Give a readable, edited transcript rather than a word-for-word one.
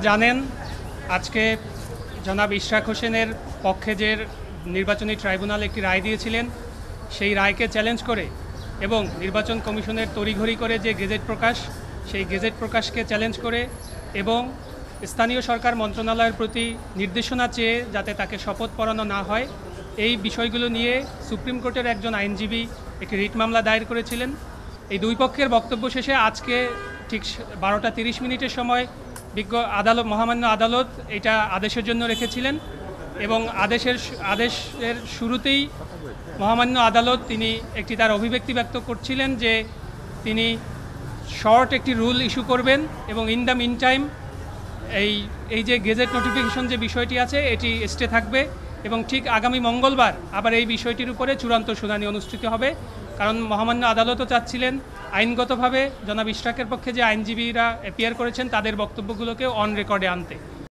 জানেন আজকে জনাব ইশরাক হোসেনের পক্ষে যে নির্বাচনী ট্রাইব্যুনাল একটি রায় দিয়েছিলেন, সেই রায়কে চ্যালেঞ্জ করে এবং নির্বাচন কমিশনের তড়িঘড়ি করে যে গেজেট প্রকাশ, সেই গেজেট প্রকাশকে চ্যালেঞ্জ করে এবং স্থানীয় সরকার মন্ত্রণালয়ের প্রতি নির্দেশনা চেয়ে যাতে তাকে শপথ পড়ানো না হয়, এই বিষয়গুলো নিয়ে সুপ্রিম কোর্টের একজন আইনজীবী একটি রিট মামলা দায়ের করেছিলেন। এই দুই পক্ষের বক্তব্য শেষে আজকে ঠিক 12টা 30 মিনিটের সময় মহামান্য আদালত এটা আদেশের জন্য রেখেছিলেন এবং আদেশের শুরুতেই মহামান্য আদালত তিনি একটি তার অভিব্যক্তি ব্যক্ত করছিলেন যে তিনি শর্ট একটি রুল ইস্যু করবেন এবং ইন দ্য মিন টাইম এই যে গেজেট নোটিফিকেশন যে বিষয়টি আছে এটি স্টে থাকবে এবং ঠিক আগামী মঙ্গলবার আবার এই বিষয়টির উপরে চূড়ান্ত শুনানি অনুষ্ঠিত হবে। কারণ মহামান্য আদালতও চাচ্ছিলেন আইনগতভাবে জনাব ইশরাকের পক্ষে যে আইনজীবীরা অ্যাপিয়ার করেছেন তাদের বক্তব্যগুলোকে অন রেকর্ডে আনতে।